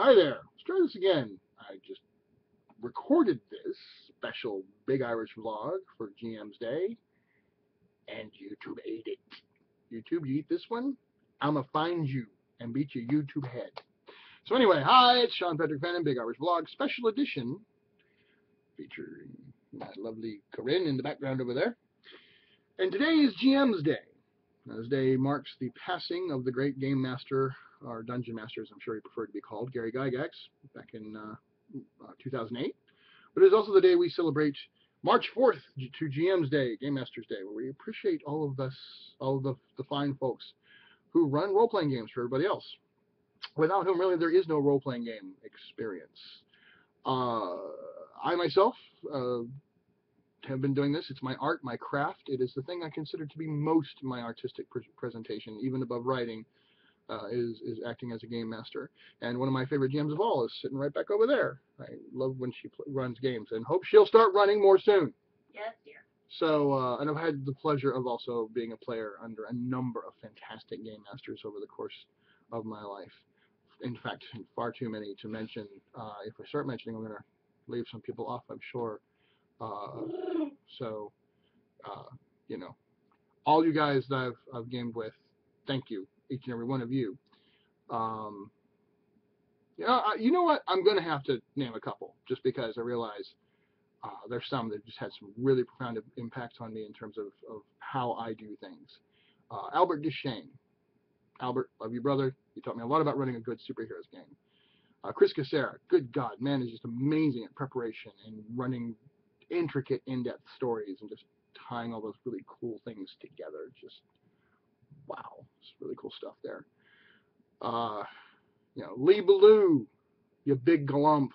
Hi there. Let's try this again. I just recorded this special Big Irish vlog for GM's Day, and YouTube ate it. YouTube, you eat this one, I'ma find you and beat your YouTube head. So anyway, hi, it's Sean Patrick Fannin, Big Irish Vlog, special edition, featuring my lovely Corinne in the background over there. And today is GM's Day. This day marks the passing of the great game master, or dungeon master, as I'm sure he preferred to be called, Gary Gygax, back in 2008. But it is also the day we celebrate March 4th to GM's Day, Game Master's Day, where we appreciate all of the fine folks who run role-playing games for everybody else, without whom really there is no role-playing game experience. I myself have been doing this. It's my art, my craft. It is the thing I consider to be most my artistic presentation, even above writing, is acting as a game master. And one of my favorite GMs of all is sitting right back over there. I love when she runs games, and hope she'll start running more soon. Yes, dear. So, and I've had the pleasure of also being a player under a number of fantastic game masters over the course of my life. In fact, far too many to mention. If I start mentioning, I'm going to leave some people off, I'm sure. So, you know, all you guys that I've gamed with, thank you, each and every one of you. You know what? I'm going to have to name a couple, just because I realize there's some that just had some really profound impacts on me in terms of how I do things. Albert Duchesne. Albert, love you, brother. You taught me a lot about running a good superheroes game. Chris Casera, good God, man, is just amazing at preparation and running intricate, in-depth stories and just tying all those really cool things together. Just, wow, it's really cool stuff there. Lee Ballou, you big glump.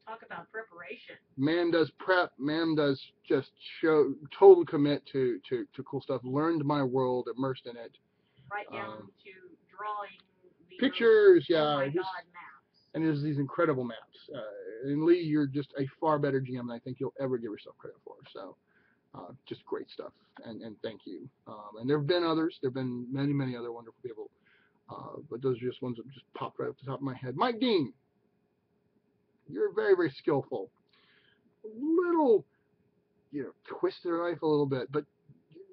Talk about preparation. Man does prep. Man does just show total commit to cool stuff. Learned my world, immersed in it. Right down to drawing the pictures. Yeah, oh my God, maps. And there's these incredible maps. And Lee, you're just a far better GM than I think you'll ever give yourself credit for. So, just great stuff. And thank you. And there have been others. There have been many, many other wonderful people. But those are just ones that just popped right off the top of my head. Mike Dean. You're very, very skillful. A little, twisted your life a little bit, but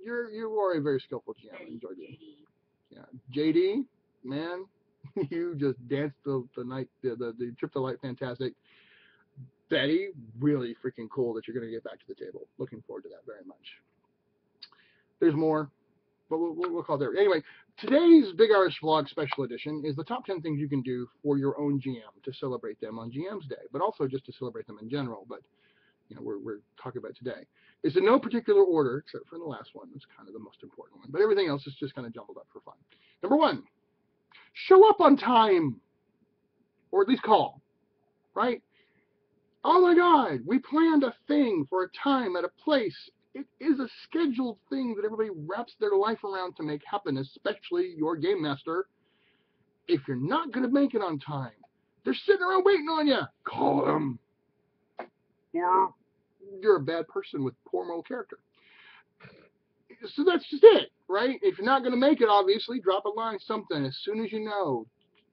you are a very skillful GM. I enjoyed you. Yeah, JD, man, you just danced the trip to light, fantastic. Betty, really freaking cool that you're going to get back to the table. Looking forward to that very much. There's more, but we'll call it there. Anyway, today's Big Irish Vlog Special Edition is the top 10 things you can do for your own GM to celebrate them on GM's Day, but also just to celebrate them in general. But we're talking about today. It's in no particular order, except for the last one. It's kind of the most important one. But everything else is just kind of jumbled up for fun. Number one, show up on time, or at least call, right? Oh my God, we planned a thing for a time at a place. It is a scheduled thing that everybody wraps their life around to make happen, especially your game master. If you're not going to make it on time, they're sitting around waiting on you. Call them. Or you're a bad person with poor moral character. So that's just it, right? If you're not going to make it, obviously, drop a line, something. As soon as you know,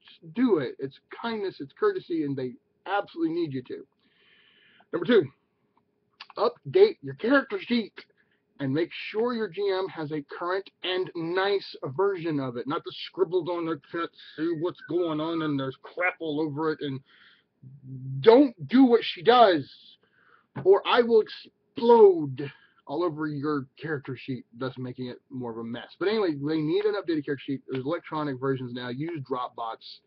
just do it. It's kindness, it's courtesy, and they absolutely need you to. Number two, update your character sheet and make sure your GM has a current and nice version of it, not the scribbled on there, can't see what's going on, and there's crap all over it, and don't do what she does, or I will explode all over your character sheet, thus making it more of a mess. But anyway, they need an updated character sheet. There's electronic versions now. Use Dropbox,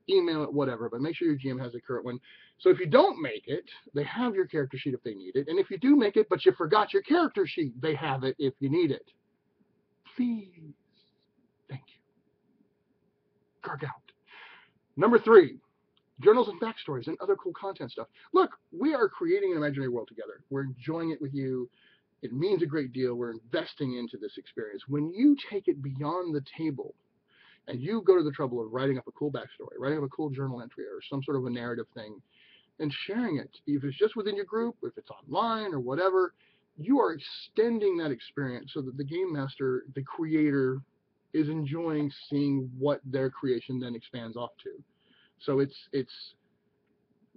email it, whatever, but make sure your GM has a current one. So if you don't make it, they have your character sheet if they need it. And if you do make it, but you forgot your character sheet, they have it if you need it. Please. Thank you. Garg out. Number three, journals and backstories and other cool content stuff. Look, we are creating an imaginary world together. We're enjoying it with you. It means a great deal. We're investing into this experience. When you take it beyond the table and you go to the trouble of writing up a cool backstory, writing up a cool journal entry or some sort of a narrative thing, and sharing it, if it's just within your group, if it's online or whatever, you are extending that experience so that the game master, the creator, is enjoying seeing what their creation then expands off to. So it's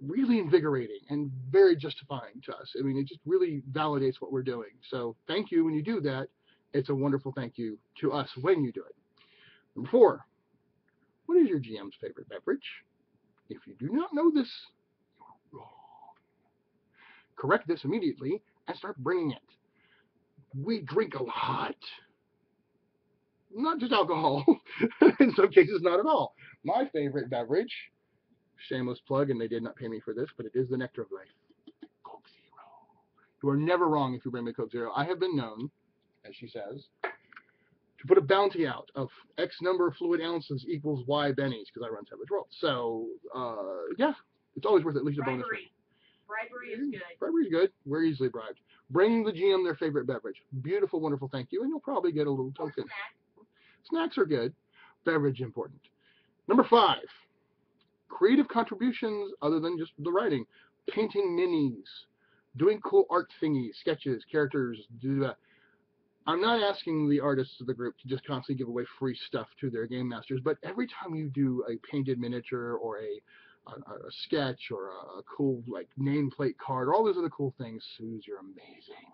really invigorating and very justifying to us. I mean, it just really validates what we're doing. So thank you when you do that. It's a wonderful thank you to us when you do it. Number 4, what is your GM's favorite beverage? If you do not know this, you're wrong. Correct this immediately and start bringing it. We drink a lot. Not just alcohol. In some cases, not at all. My favorite beverage, shameless plug, and they did not pay me for this, but it is the nectar of life. Coke Zero. You are never wrong if you bring me Coke Zero. I have been known, as she says, to put a bounty out of X number of fluid ounces equals Y bennies, because I run Savage World. So, yeah, it's always worth at least a bonus. Bribery is good. Bribery is good. We're easily bribed. Bringing the GM their favorite beverage. Beautiful, wonderful thank you, and you'll probably get a little token. Snacks are good. Beverage important. Number 5, creative contributions other than just the writing. Painting minis, doing cool art thingies, sketches, characters, do that. I'm not asking the artists of the group to just constantly give away free stuff to their game masters, but every time you do a painted miniature or a sketch or a cool like nameplate card, or all those other cool things, Suze, you're amazing.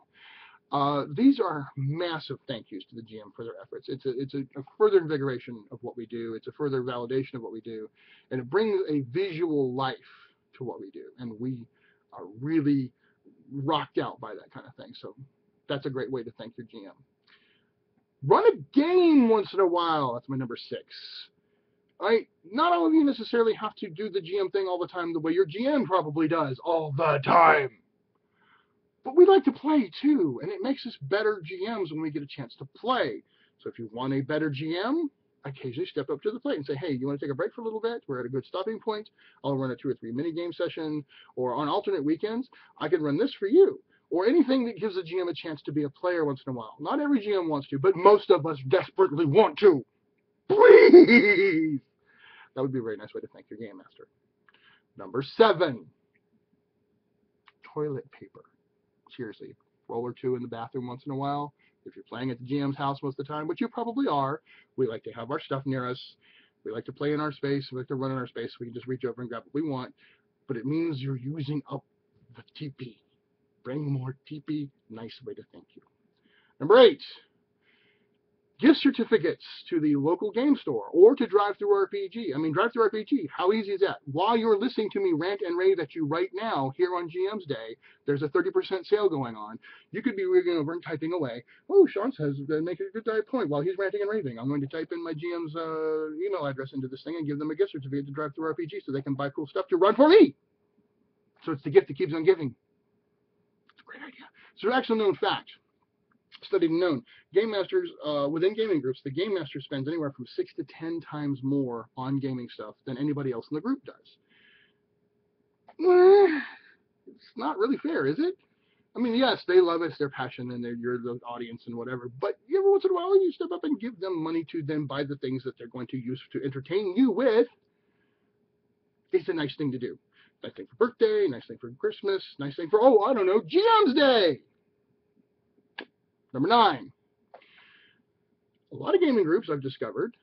These are massive thank yous to the GM for their efforts. It's a further invigoration of what we do. It's a further validation of what we do, and it brings a visual life to what we do, and we are really rocked out by that kind of thing. So that's a great way to thank your GM. Run a game once in a while. That's my number 6. Right? Not all of you necessarily have to do the GM thing all the time the way your GM probably does all the time. But we like to play too, and it makes us better GMs when we get a chance to play. So if you want a better GM, occasionally step up to the plate and say, hey, you want to take a break for a little bit? We're at a good stopping point. I'll run a 2 or 3 mini game session, or on alternate weekends, I can run this for you. Or anything that gives a GM a chance to be a player once in a while. Not every GM wants to, but most of us desperately want to. Please! That would be a very nice way to thank your game master. Number 7, toilet paper. Seriously, roll or 2 in the bathroom once in a while. If you're playing at the GM's house most of the time, which you probably are, we like to have our stuff near us. We like to play in our space. We like to run in our space. We can just reach over and grab what we want. But it means you're using up the TP. Bring more TP. Nice way to thank you. Number 8, gift certificates to the local game store or to DriveThruRPG. I mean, DriveThruRPG, how easy is that? While you're listening to me rant and rave at you right now here on GM's Day, there's a 30% sale going on. You could be reading over and typing away. Oh, Sean says make a good point while he's ranting and raving. I'm going to type in my GM's email address into this thing and give them a gift certificate to DriveThruRPG so they can buy cool stuff to run for me. So it's the gift that keeps on giving. It's a great idea. So actually known fact. Studied and known. Game masters, within gaming groups, the game master spends anywhere from 6 to 10 times more on gaming stuff than anybody else in the group does. It's not really fair, is it? I mean, yes, they love us, they're passionate, and you're the audience and whatever, but every once in a while you step up and give them money to then buy the things that they're going to use to entertain you with. It's a nice thing to do. Nice thing for birthday, nice thing for Christmas, nice thing for, oh, I don't know, GM's Day! Number 9. A lot of gaming groups I've discovered,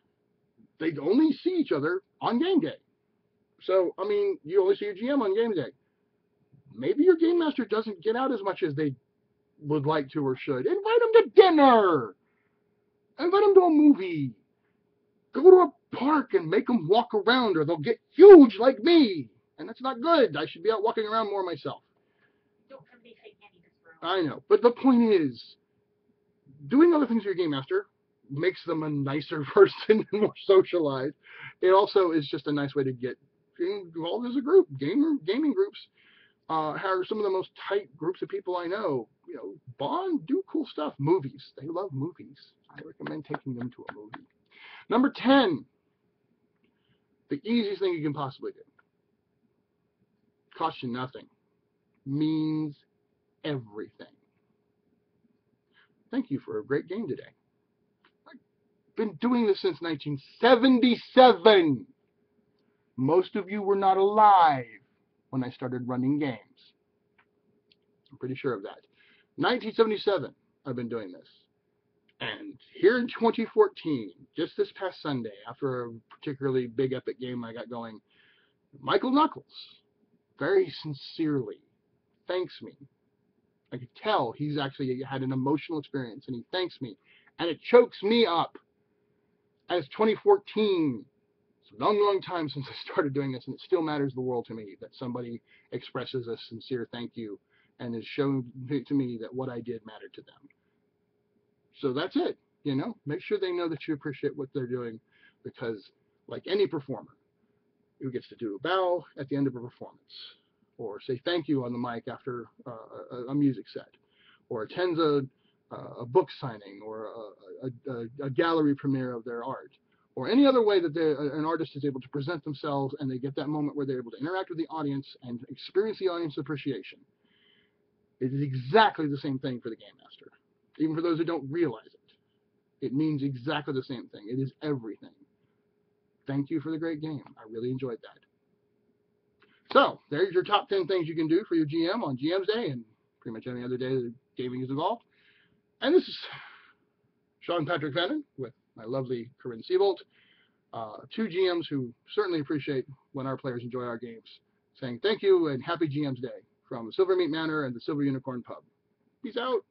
they only see each other on game day. So, I mean, you only see your GM on game day. Maybe your game master doesn't get out as much as they would like to or should. Invite them to dinner. Invite them to a movie. Go to a park and make them walk around or they'll get huge like me. And that's not good. I should be out walking around more myself. Don't have any fake any this room. I know. But the point is, doing other things with your game master makes them a nicer person and more socialized. It also is just a nice way to get involved as a group. Gaming groups are some of the most tight groups of people I know. You know, bond, do cool stuff. Movies. They love movies. I recommend taking them to a movie. Number 10, the easiest thing you can possibly do. Costs you nothing. Means everything. Thank you for a great game today. Been doing this since 1977. Most of you were not alive when I started running games. I'm pretty sure of that. 1977, I've been doing this. And here in 2014, just this past Sunday, after a particularly big epic game I got going, Michael Knuckles very sincerely thanks me. I could tell he's actually had an emotional experience, and he thanks me, and it chokes me up. And it's 2014. It's a long, long time since I started doing this, and it still matters the world to me that somebody expresses a sincere thank you and has shown to me that what I did mattered to them. So that's it. Make sure they know that you appreciate what they're doing, because like any performer who gets to do a bow at the end of a performance, or say thank you on the mic after a music set, or attends a book signing, or a gallery premiere of their art, or any other way that an artist is able to present themselves and they get that moment where they're able to interact with the audience and experience the audience appreciation. It is exactly the same thing for the game master. Even for those who don't realize it, it means exactly the same thing. It is everything. Thank you for the great game. I really enjoyed that. So there's your top 10 things you can do for your GM on GM's Day and pretty much any other day that gaming is involved. And this is Sean Patrick Vannon with my lovely Corinne Siebold, two GMs who certainly appreciate when our players enjoy our games, saying thank you and happy GM's Day from Silver Meat Manor and the Silver Unicorn Pub. Peace out.